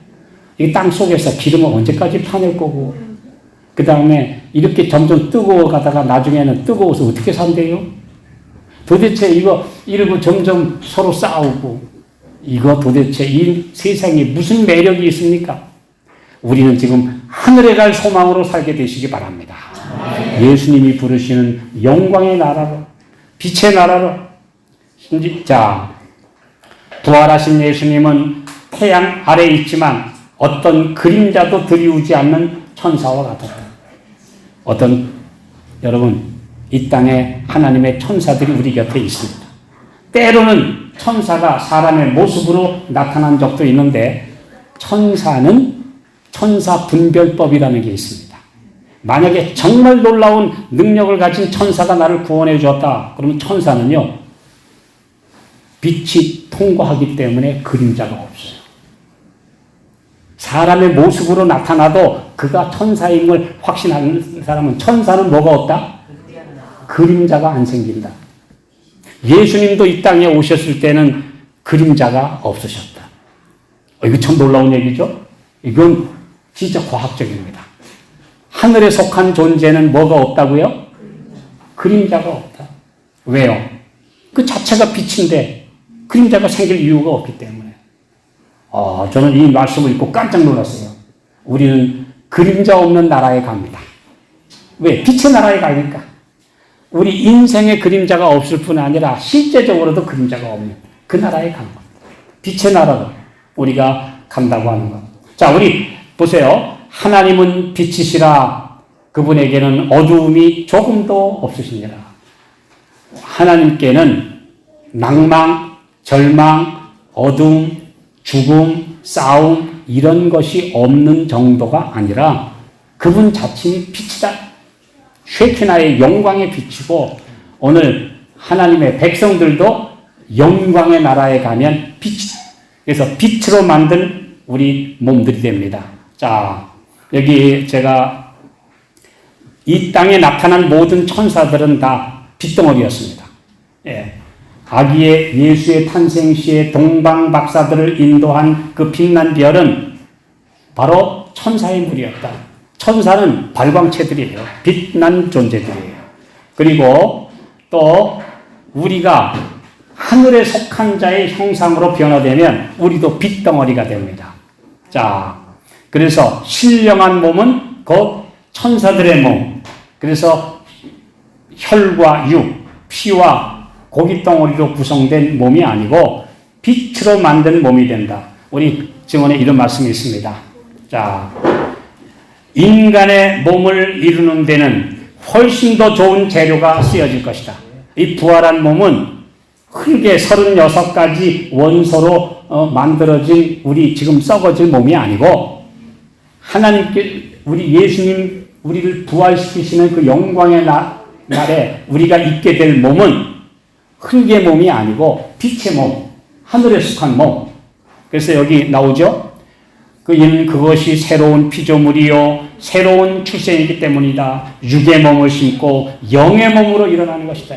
이 땅 속에서 기름을 언제까지 파낼 거고 그 다음에 이렇게 점점 뜨거워 가다가 나중에는 뜨거워서 어떻게 산대요? 도대체 이러고 점점 서로 싸우고 이거 도대체 이 세상에 무슨 매력이 있습니까? 우리는 지금 하늘에 갈 소망으로 살게 되시기 바랍니다. 예수님이 부르시는 영광의 나라로 빛의 나라로 자 부활하신 예수님은 태양 아래에 있지만 어떤 그림자도 들이우지 않는 천사와 같았다. 여러분, 이 땅에 하나님의 천사들이 우리 곁에 있습니다. 때로는 천사가 사람의 모습으로 나타난 적도 있는데, 천사는 천사 분별법이라는 게 있습니다. 만약에 정말 놀라운 능력을 가진 천사가 나를 구원해 주었다. 그러면 천사는요, 빛이 통과하기 때문에 그림자가 없어요. 사람의 모습으로 나타나도 그가 천사임을 확신하는 사람은, 천사는 뭐가 없다? 그림자가 안 생긴다. 예수님도 이 땅에 오셨을 때는 그림자가 없으셨다. 이거 참 놀라운 얘기죠? 이건 진짜 과학적입니다. 하늘에 속한 존재는 뭐가 없다고요? 그림자가 없다. 왜요? 그 자체가 빛인데 그림자가 생길 이유가 없기 때문에. 저는 이 말씀을 읽고 깜짝 놀랐어요. 우리는 그림자 없는 나라에 갑니다. 왜? 빛의 나라에 가니까. 우리 인생의 그림자가 없을 뿐 아니라 실제적으로도 그림자가 없는 그 나라에 간 겁니다. 빛의 나라로 우리가 간다고 하는 것. 자, 우리 보세요. 하나님은 빛이시라. 그분에게는 어두움이 조금도 없으시니라. 하나님께는 낭망, 절망, 어둠, 죽음, 싸움 이런 것이 없는 정도가 아니라 그분 자신이 빛이다. 쉐키나의 영광의 빛이고, 오늘 하나님의 백성들도 영광의 나라에 가면 빛이다. 그래서 빛으로 만든 우리 몸들이 됩니다. 자, 여기 제가 이 땅에 나타난 모든 천사들은 다 빛덩어리였습니다. 예. 아기의 예수의 탄생 시에 동방 박사들을 인도한 그 빛난 별은 바로 천사의 무리였다. 천사는 발광체들이에요. 빛난 존재들이에요. 그리고 또 우리가 하늘에 속한 자의 형상으로 변화되면 우리도 빛덩어리가 됩니다. 자, 그래서 신령한 몸은 곧 천사들의 몸. 그래서 혈과 육, 피와 고깃덩어리로 구성된 몸이 아니고 빛으로 만든 몸이 된다. 우리 증언에 이런 말씀이 있습니다. 자, 인간의 몸을 이루는 데는 훨씬 더 좋은 재료가 쓰여질 것이다. 이 부활한 몸은 흙의 36가지 원소로 만들어진 우리 지금 썩어질 몸이 아니고, 하나님께 우리 예수님 우리를 부활시키시는 그 영광의 날에 우리가 있게 될 몸은 흙의 몸이 아니고 빛의 몸, 하늘에 속한 몸. 그래서 여기 나오죠. 이는 그것이 새로운 피조물이요 새로운 출생이기 때문이다. 육의 몸을 심고 영의 몸으로 일어나는 것이다.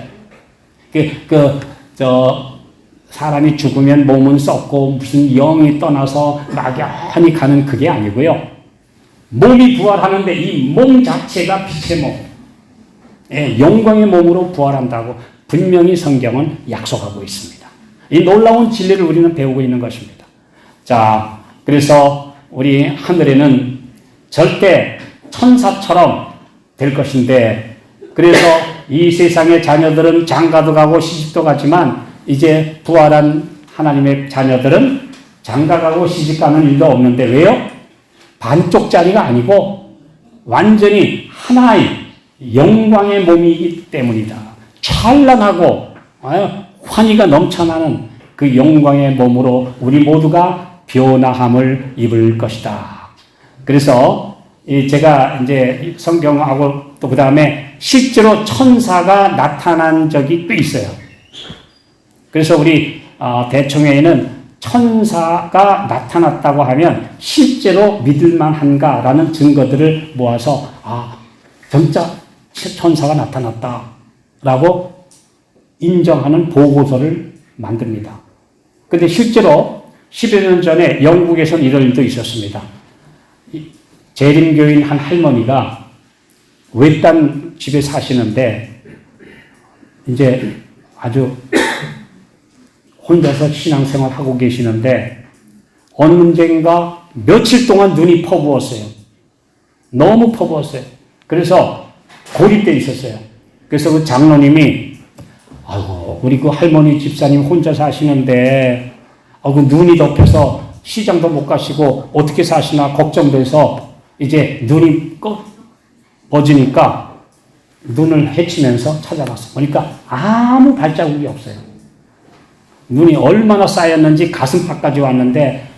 사람이 죽으면 몸은 썩고 무슨 영이 떠나서 막연히 가는 그게 아니고요. 몸이 부활하는데 이 몸 자체가 빛의 몸, 영광의 몸으로 부활한다고 분명히 성경은 약속하고 있습니다. 이 놀라운 진리를 우리는 배우고 있는 것입니다. 자, 그래서 우리 하늘에는 절대 천사처럼 될 것인데, 그래서 이 세상의 자녀들은 장가도 가고 시집도 가지만 이제 부활한 하나님의 자녀들은 장가 가고 시집 가는 일도 없는데, 왜요? 반쪽짜리가 아니고 완전히 하나의 영광의 몸이기 때문이다. 찬란하고 환희가 넘쳐나는 그 영광의 몸으로 우리 모두가 변화함을 입을 것이다. 그래서 제가 이제 성경하고 또 그 다음에 실제로 천사가 나타난 적이 꽤 있어요. 그래서 우리 대청회에는 천사가 나타났다고 하면 실제로 믿을만한가라는 증거들을 모아서 진짜 천사가 나타났다라고 인정하는 보고서를 만듭니다. 그런데 실제로 10여 년 전에 영국에서는 이런 일도 있었습니다. 재림교인 한 할머니가 외딴 집에 사시는데 이제 아주 혼자서 신앙생활 하고 계시는데 어느 문제인가 며칠 동안 눈이 퍼부었어요. 너무 퍼부었어요. 그래서 고립돼 있었어요. 그래서 그 장로님이 우리 그 할머니 집사님 혼자 사시는데 그 눈이 덮여서 시장도 못 가시고 어떻게 사시나 걱정돼서 이제 눈이 뻗으니까 눈을 헤치면서 찾아갔어. 보니까 아무 발자국이 없어요. 눈이 얼마나 쌓였는지 가슴팍까지 왔는데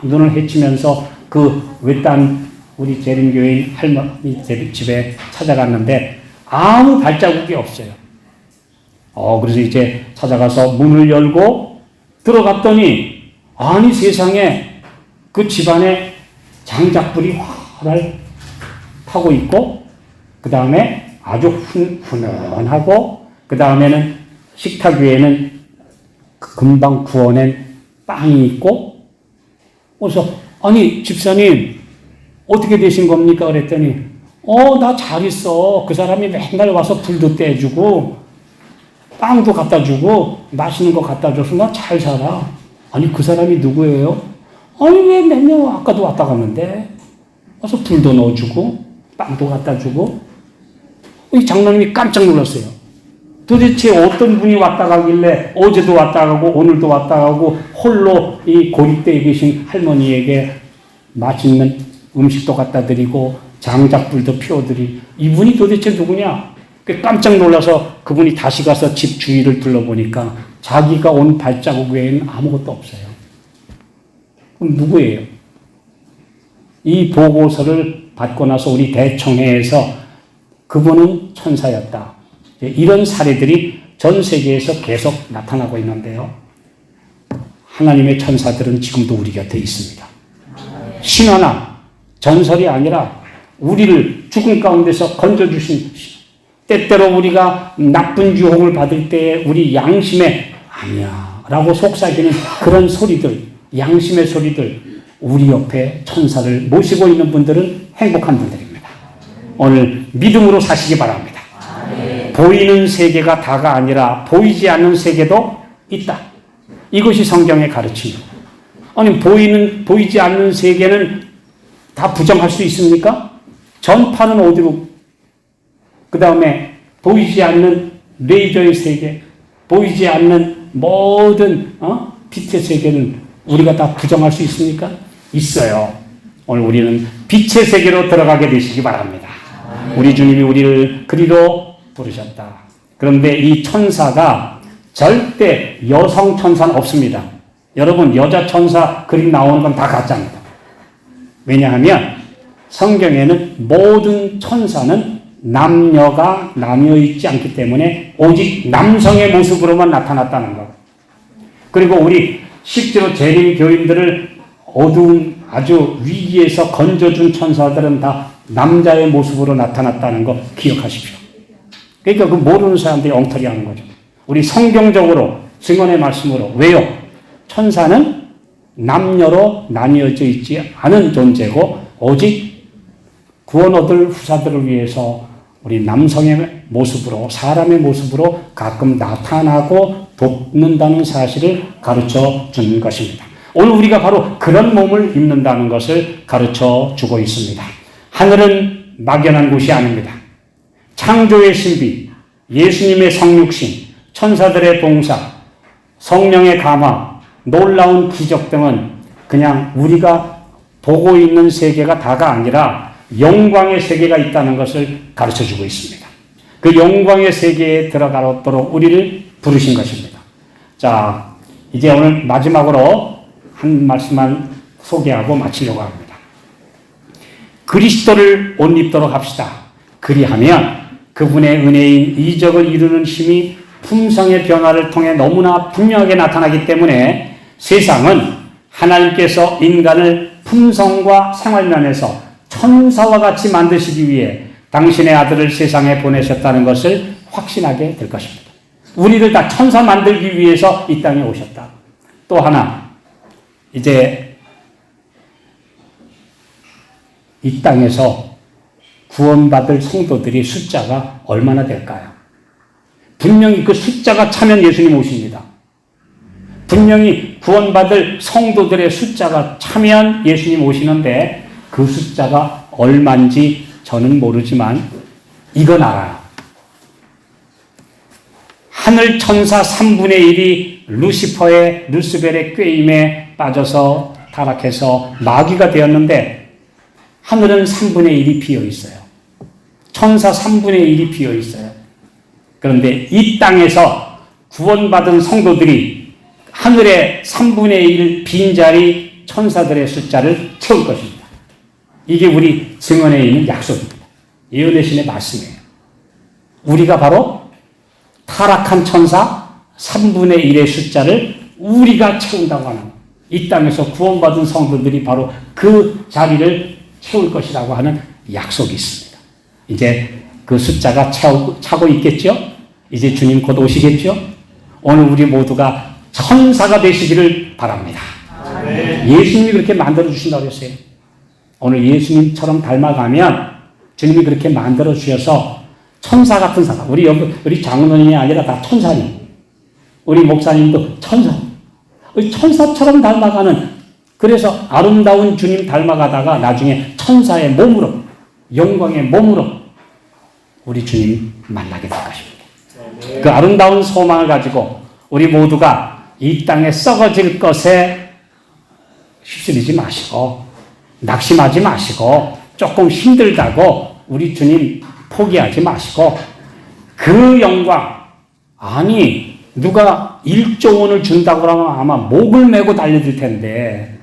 눈을 헤치면서 그 외딴 우리 재림교인 할머니 집에 찾아갔는데 아무 발자국이 없어요. 그래서 이제 찾아가서 문을 열고 들어갔더니 아니 세상에 그 집안에 장작불이 활활 타고 있고 그 다음에 아주 훈훈하고 그 다음에는 식탁 위에는 금방 구워낸 빵이 있고 그래서 아니 집사님 어떻게 되신 겁니까? 그랬더니 나 잘 있어. 그 사람이 맨날 와서 불도 떼주고 빵도 갖다 주고 맛있는 거 갖다 줘서 나 잘 살아. 아니 그 사람이 누구예요? 아니 왜 맨날 아까도 왔다 갔는데 와서 불도 넣어주고 빵도 갖다 주고. 이 장로님이 깜짝 놀랐어요. 도대체 어떤 분이 왔다 가길래 어제도 왔다 가고 오늘도 왔다 가고 홀로 이 고립되어 계신 할머니에게 맛있는 음식도 갖다 드리고 장작불도 피워드리 이분이 도대체 누구냐? 깜짝 놀라서 그분이 다시 가서 집 주위를 둘러보니까 자기가 온 발자국 외에는 아무것도 없어요. 그럼 누구예요? 이 보고서를 받고 나서 우리 대청회에서 그분은 천사였다. 이런 사례들이 전 세계에서 계속 나타나고 있는데요. 하나님의 천사들은 지금도 우리 곁에 있습니다. 신화나 전설이 아니라 우리를 죽음 가운데서 건져주신 때때로 우리가 나쁜 유혹을 받을 때에 우리 양심에 아니야 라고 속삭이는 그런 소리들, 양심의 소리들, 우리 옆에 천사를 모시고 있는 분들은 행복한 분들입니다. 오늘 믿음으로 사시기 바랍니다. 보이는 세계가 다가 아니라 보이지 않는 세계도 있다. 이것이 성경의 가르침입니다. 아니 보이지 않는 세계는 다 부정할 수 있습니까? 전파는 어디로? 그 다음에 보이지 않는 레이저의 세계, 보이지 않는 모든 빛의 세계는 우리가 다 부정할 수 있습니까? 있어요. 오늘 우리는 빛의 세계로 들어가게 되시기 바랍니다. 우리 주님이 우리를 그리로 부르셨다. 그런데 이 천사가 절대 여성 천사는 없습니다. 여러분 여자 천사 그림 나오는 건 다 가짜입니다. 왜냐하면 성경에는 모든 천사는 남녀가 나뉘어 있지 않기 때문에 오직 남성의 모습으로만 나타났다는 것. 그리고 우리 실제로 재림 교인들을 어두운 아주 위기에서 건져준 천사들은 다 남자의 모습으로 나타났다는 거 기억하십시오. 그러니까 그 모르는 사람들이 엉터리 하는 거죠. 우리 성경적으로 증언의 말씀으로. 왜요? 천사는 남녀로 나뉘어져 있지 않은 존재고 오직 구원 얻을 후사들을 위해서 우리 남성의 모습으로 사람의 모습으로 가끔 나타나고 돕는다는 사실을 가르쳐 주는 것입니다. 오늘 우리가 바로 그런 몸을 입는다는 것을 가르쳐 주고 있습니다. 하늘은 막연한 곳이 아닙니다. 창조의 신비, 예수님의 성육신, 천사들의 봉사, 성령의 감화, 놀라운 기적 등은 그냥 우리가 보고 있는 세계가 다가 아니라 영광의 세계가 있다는 것을 가르쳐주고 있습니다. 그 영광의 세계에 들어가도록 우리를 부르신 것입니다. 자, 이제 오늘 마지막으로 한 말씀만 소개하고 마치려고 합니다. 그리스도를 옷 입도록 합시다. 그리하면 그분의 은혜인 이적을 이루는 힘이 품성의 변화를 통해 너무나 분명하게 나타나기 때문에 세상은 하나님께서 인간을 품성과 생활면에서 천사와 같이 만드시기 위해 당신의 아들을 세상에 보내셨다는 것을 확신하게 될 것입니다. 우리를 다 천사 만들기 위해서 이 땅에 오셨다. 또 하나, 이제 이 땅에서 구원받을 성도들이 숫자가 얼마나 될까요? 분명히 그 숫자가 차면 예수님 오십니다. 분명히 구원받을 성도들의 숫자가 차면 예수님 오시는데 그 숫자가 얼마인지 저는 모르지만 이건 알아요. 하늘 천사 3분의 1이 루스벨의 꾀임에 빠져서 타락해서 마귀가 되었는데 하늘은 3분의 1이 비어 있어요. 천사 3분의 1이 비어 있어요. 그런데 이 땅에서 구원받은 성도들이 하늘의 3분의 1 빈자리 천사들의 숫자를 채울 것입니다. 이게 우리 증언에 있는 약속입니다. 예언의 신의 말씀이에요. 우리가 바로 타락한 천사 3분의 1의 숫자를 우리가 채운다고 하는, 이 땅에서 구원받은 성도들이 바로 그 자리를 채울 것이라고 하는 약속이 있습니다. 이제 그 숫자가 차고 있겠죠? 이제 주님 곧 오시겠죠? 오늘 우리 모두가 천사가 되시기를 바랍니다. 예수님이 그렇게 만들어주신다고 했어요. 오늘 예수님처럼 닮아가면 주님이 그렇게 만들어주셔서 천사 같은 사람, 우리 장로님이 아니라 다 천사님, 우리 목사님도 천사, 천사처럼 닮아가는, 그래서 아름다운 주님 닮아가다가 나중에 천사의 몸으로, 영광의 몸으로 우리 주님 만나게 될 것입니다. 그 아름다운 소망을 가지고 우리 모두가 이 땅에 썩어질 것에 휩쓸리지 마시고, 낙심하지 마시고, 조금 힘들다고 우리 주님 포기하지 마시고, 그 영광, 아니 누가 1조 원을 준다고 하면 아마 목을 메고 달려들 텐데,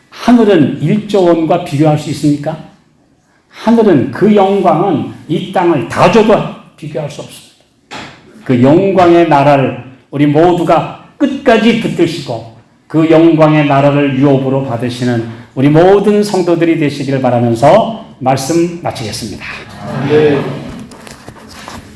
하늘은 1조 원과 비교할 수 있습니까? 하늘은 그 영광은 이 땅을 다 줘도 비교할 수 없습니다. 그 영광의 나라를 우리 모두가 끝까지 붙드시고 그 영광의 나라를 유업으로 받으시는 우리 모든 성도들이 되시기를 바라면서 말씀 마치겠습니다. 네.